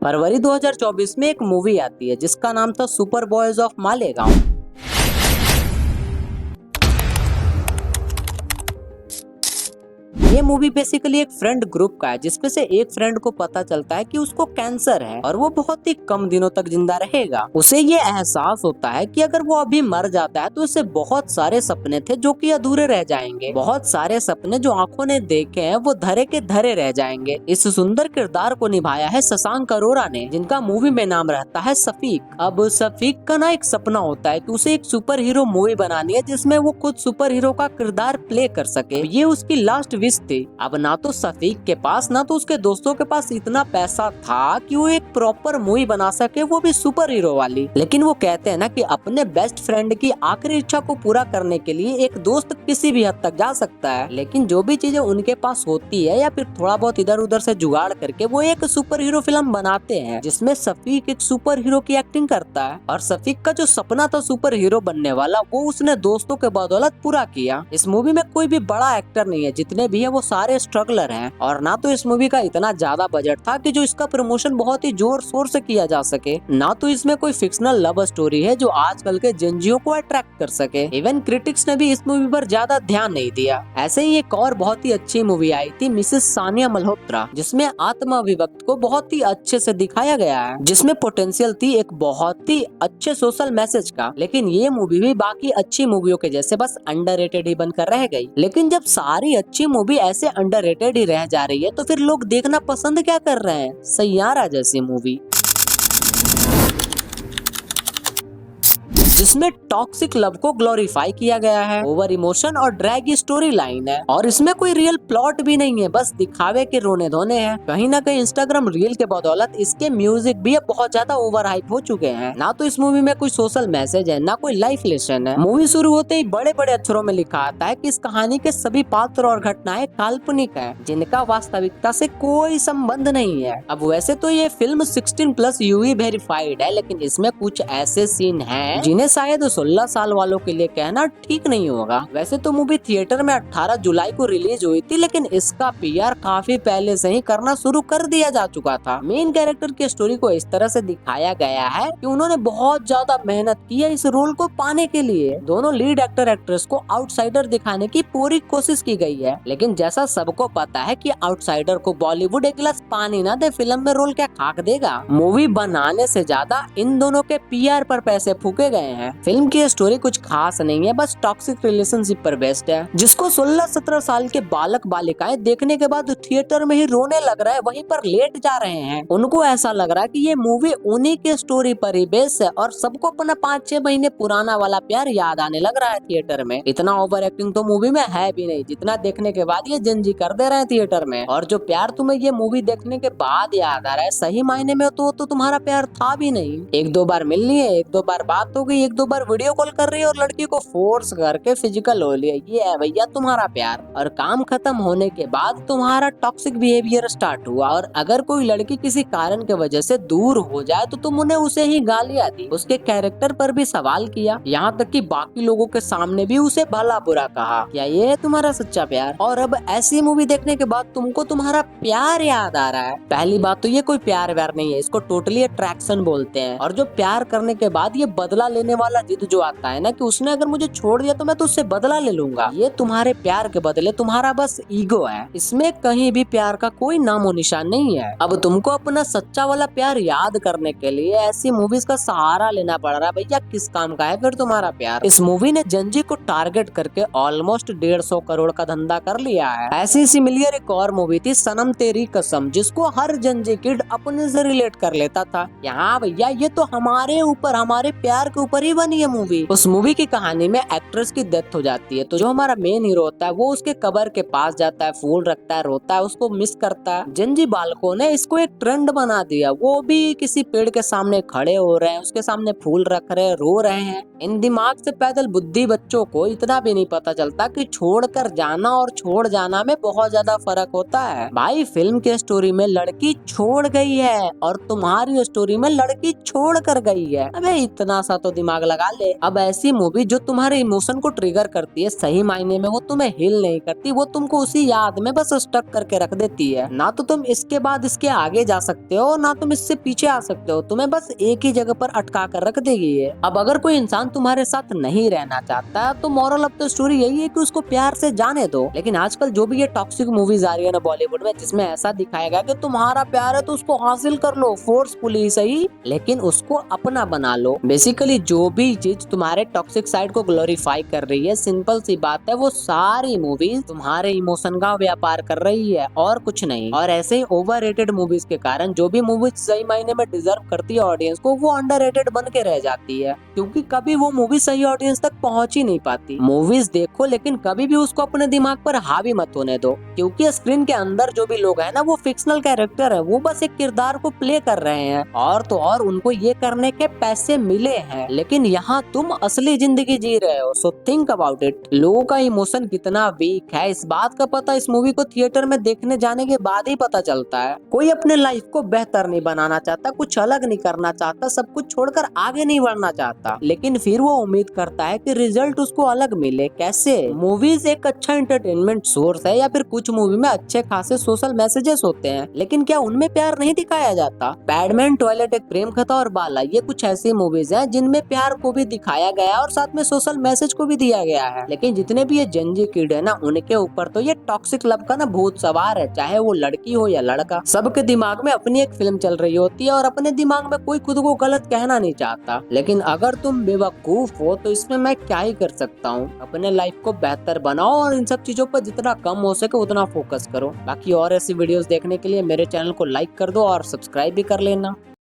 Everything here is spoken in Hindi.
फरवरी 2024 में एक मूवी आती है जिसका नाम था सुपर बॉयज ऑफ मालेगांव। ये मूवी बेसिकली एक फ्रेंड ग्रुप का है जिसमें से एक फ्रेंड को पता चलता है कि उसको कैंसर है और वो बहुत ही कम दिनों तक जिंदा रहेगा। उसे ये एहसास होता है कि अगर वो अभी मर जाता है तो उसे बहुत सारे सपने थे जो कि अधूरे रह जाएंगे। बहुत सारे सपने जो आंखों ने देखे हैं वो धरे के धरे रह जाएंगे। इस सुंदर किरदार को निभाया है शशांक अरोड़ा ने, जिनका मूवी में नाम रहता है सफीक। अब सफीक का ना एक सपना होता है कि उसे एक सुपर हीरो मूवी बनानी है जिसमें वो खुद सुपर हीरो का किरदार प्ले कर सके। ये उसकी लास्ट विश थी। अब ना तो सफीक के पास ना तो उसके दोस्तों के पास इतना पैसा था कि वो एक प्रॉपर मूवी बना सके, वो भी सुपर हीरो वाली। लेकिन वो कहते हैं ना कि अपने बेस्ट फ्रेंड की आखिरी इच्छा को पूरा करने के लिए एक दोस्त किसी भी हद तक जा सकता है। लेकिन जो भी चीजें उनके पास होती है या फिर थोड़ा बहुत इधर उधर से जुगाड़ करके वो एक सुपर हीरो फिल्म बनाते हैं जिसमें सफीक एक सुपर हीरो की एक्टिंग करता है। और सफीक का जो सपना था सुपर हीरो बनने वाला वो उसने दोस्तों के बदौलत पूरा किया। इस मूवी में कोई भी बड़ा एक्टर नहीं है, जितने भी है वो सारे स्ट्रगलर हैं। और ना तो इस मूवी का इतना ज्यादा बजट था कि जो इसका प्रमोशन बहुत ही जोर शोर से किया जा सके, ना तो इसमें कोई फिक्शनल लव स्टोरी है जो आजकल के जिंजियों को अट्रैक्ट कर सके। इवन क्रिटिक्स ने भी इस मूवी पर ज्यादा ध्यान नहीं दिया। ऐसे ही एक और बहुत ही अच्छी मूवी आई थी मिसेस सानिया मल्होत्रा, जिसमें आत्मा अभिव्यक्त को बहुत ही अच्छे से दिखाया गया है, जिसमें पोटेंशियल थी एक बहुत ही अच्छे सोशल मैसेज का। लेकिन ये मूवी भी बाकी अच्छी मूवियों के जैसे बस अंडररेटेड ही बनकर रह गई। लेकिन जब सारी अच्छी मूवी ऐसे अंडररेटेड ही रह जा रही है तो फिर लोग देखना पसंद क्या कर रहे हैं? सैयारा जैसी मूवी जिसमें टॉक्सिक लव को ग्लोरीफाई किया गया है, ओवर इमोशन और ड्रैगी स्टोरी लाइन है और इसमें कोई रियल प्लॉट भी नहीं है, बस दिखावे के रोने धोने हैं। कहीं ना कहीं इंस्टाग्राम रील के बदौलत इसके म्यूजिक भी अब बहुत ज्यादा ओवर हाइप हो चुके हैं। ना तो इस मूवी में कोई सोशल मैसेज है ना कोई लाइफ लेसन है। मूवी शुरू होते ही बड़े बड़े अक्षरों में लिखा आता है कि इस कहानी के सभी पात्र और घटनाएं काल्पनिक है, जिनका वास्तविकता से कोई संबंध नहीं है। अब वैसे तो ये फिल्म 16+ यूवी वेरीफाइड है, लेकिन इसमें कुछ ऐसे सीन हैं जिन्हें शायद 16 साल वालों के लिए कहना ठीक नहीं होगा। वैसे तो मूवी थिएटर में 18 जुलाई को रिलीज हुई थी, लेकिन इसका पीआर काफी पहले से ही करना शुरू कर दिया जा चुका था। मेन कैरेक्टर की स्टोरी को इस तरह से दिखाया गया है कि उन्होंने बहुत ज्यादा मेहनत की है इस रोल को पाने के लिए। दोनों लीड एक्टर एक्ट्रेस को आउटसाइडर दिखाने की पूरी कोशिश की गई है, लेकिन जैसा सबको पता है कि आउटसाइडर को बॉलीवुड एक गिलास पानी ना दे फिल्म में रोल क्या खाक देगा। मूवी बनाने से ज्यादा इन दोनों के पीआर पर पैसे फूके गए हैं। फिल्म की स्टोरी कुछ खास नहीं है, बस टॉक्सिक रिलेशनशिप पर बेस्ड है, जिसको 16-17 साल के बालक बालिकाएं देखने के बाद थिएटर में ही रोने लग रहा है, वहीं पर लेट जा रहे हैं। उनको ऐसा लग रहा है कि ये मूवी उन्हीं के स्टोरी पर ही बेस्ड है और सबको अपना 5-6 महीने पुराना वाला प्यार याद आने लग रहा है थिएटर में। इतना ओवर एक्टिंग तो मूवी में है भी नहीं जितना देखने के बाद ये जंजी कर दे रहे हैं थिएटर में। और जो प्यार तुम्हें ये मूवी देखने के बाद याद आ रहा है, सही मायने में तो तुम्हारा प्यार था भी नहीं। 1-2 बार मिल लिए, 1-2 बार बात हो गई, 1-2 बार वीडियो कॉल कर रही है और लड़की को फोर्स करके फिजिकल हो लिया, ये है भैया तुम्हारा प्यार। और काम खत्म होने के बाद तुम्हारा टॉक्सिक बिहेवियर स्टार्ट हुआ। और अगर कोई लड़की किसी कारण के वजह से दूर हो जाए तो तुम उन्हें उसे ही गालियां दी, उसके कैरेक्टर पर भी सवाल किया, यहाँ तक कि बाकी लोगों के सामने भी उसे भला बुरा कहा। क्या ये है तुम्हारा सच्चा प्यार? और अब ऐसी मूवी देखने के बाद तुमको तुम्हारा प्यार याद आ रहा है? पहली बात तो ये कोई प्यार व्यार नहीं है, इसको टोटली अट्रैक्शन बोलते हैं। और जो प्यार करने के बाद ये बदला लेने वाला जिद जो आता है ना कि उसने अगर मुझे छोड़ दिया तो मैं तो उससे बदला ले लूंगा, ये तुम्हारे प्यार के बदले तुम्हारा बस ईगो है। इसमें कहीं भी प्यार का कोई नामो निशान नहीं है। अब तुमको अपना सच्चा वाला प्यार याद करने के लिए ऐसी मूवीज का सहारा लेना पड़ रहा है, भैया किस काम का है फिर तुम्हारा प्यार? इस मूवी ने जंजी को टारगेट करके ऑलमोस्ट 150 करोड़ का धंधा कर लिया है। ऐसी सिमिलियर एक और मूवी थी सनम तेरी कसम, जिसको हर जंजी किड अपने से रिलेट कर लेता था। यहाँ भैया ये तो हमारे ऊपर, हमारे प्यार के ऊपर ही बनी है मूवी। उस मूवी की कहानी में एक्ट्रेस की डेथ हो जाती है, तो जो हमारा मेन हीरो होता है वो उसके कब्र के पास जाता है, फूल रखता है, रोता है, उसको मिस करता है। जंजी बालकों ने इसको एक ट्रेंड बना दिया, वो भी किसी पेड़ के सामने खड़े हो रहे हैं, उसके सामने फूल रख रहे हैं, रो रहे हैं। इन दिमाग से पैदल बुद्धि बच्चों को इतना भी नहीं पता चलता कि छोड़कर जाना और छोड़ जाना में बहुत ज्यादा फर्क होता है। भाई फिल्म के स्टोरी में लड़की छोड़ गई है और तुम्हारी स्टोरी में लड़की छोड़ कर गई है। अबे इतना सा तो दिमाग दिमाग लगा ले। अब ऐसी मूवी जो तुम्हारे इमोशन को ट्रिगर करती है, सही मायने में वो तुम्हें हिल नहीं करती, वो तुमको उसी याद में बस स्टक करके रख देती है। ना तो तुम इसके बाद इसके आगे जा सकते हो, ना तुम इससे पीछे आ सकते हो, तुम्हें बस एक ही जगह पर अटका कर रख देगी ये। अब अगर कोई इंसान तुम्हारे साथ नहीं रहना चाहता तो मॉरल ऑफ द स्टोरी यही है कि उसको प्यार से जाने दो। लेकिन आजकल जो भी ये टॉक्सिक मूवीज आ रही है ना बॉलीवुड में, जिसमें ऐसा दिखाया गया कि तुम्हारा प्यार है तो उसको हासिल कर लो, फोर्सफुली सही, लेकिन उसको अपना बना लो। बेसिकली जो भी चीज तुम्हारे टॉक्सिक साइड को ग्लोरीफाई कर रही है, सिंपल सी बात है, वो सारी मूवीज तुम्हारे इमोशन का व्यापार कर रही है और कुछ नहीं। और ऐसे ही ओवररेटेड मूवीज के कारण जो भी मूवीज सही मायने में डिजर्व करती है ऑडियंस को, वो अंडररेटेड बन के रह जाती है, क्योंकि कभी वो मूवी सही ऑडियंस तक पहुंच ही नहीं पाती। मूवीज देखो लेकिन कभी भी उसको अपने दिमाग पर हावी मत होने दो, क्योंकि स्क्रीन के अंदर जो भी लोग हैं ना, वो फिक्शनल कैरेक्टर है, वो बस एक किरदार को प्ले कर रहे हैं, और तो और उनको ये करने के पैसे मिले हैं, लेकिन यहाँ तुम असली जिंदगी जी रहे हो। So think about it. लोगों का इमोशन कितना वीक है, इस बात का पता इस मूवी को थिएटर में देखने जाने के बाद ही पता चलता है। कोई अपने लाइफ को बेहतर नहीं बनाना चाहता, कुछ अलग नहीं करना चाहता, सब कुछ छोड़कर आगे नहीं बढ़ना चाहता, लेकिन फिर वो उम्मीद करता है कि रिजल्ट उसको अलग मिले। कैसे? मूवीज एक अच्छा एंटरटेनमेंट सोर्स है, या फिर कुछ मूवी में अच्छे खासे सोशल मैसेजेस होते हैं, लेकिन क्या उनमें प्यार नहीं दिखाया जाता? पैडमैन, टॉयलेट, एक प्रेम कथा और बाला, ये कुछ ऐसी मूवीज हैं जिनमें प्यार को भी दिखाया गया और साथ में सोशल मैसेज को भी दिया गया है। लेकिन जितने भी ये जंजी किड है ना, उनके ऊपर तो ये टॉक्सिक लव का ना भूत सवार है, चाहे वो लड़की हो या लड़का। सबके दिमाग में अपनी एक फिल्म चल रही होती है और अपने दिमाग में कोई खुद को गलत कहना नहीं चाहता। लेकिन अगर तुम बेवकूफ हो तो इसमें मैं क्या ही कर सकता हूँ। अपने लाइफ को बेहतर बनाओ और इन सब चीजों पर जितना कम हो सके उतना फोकस करो। बाकी और ऐसी वीडियोस देखने के लिए मेरे चैनल को लाइक कर दो और सब्सक्राइब भी कर लेना।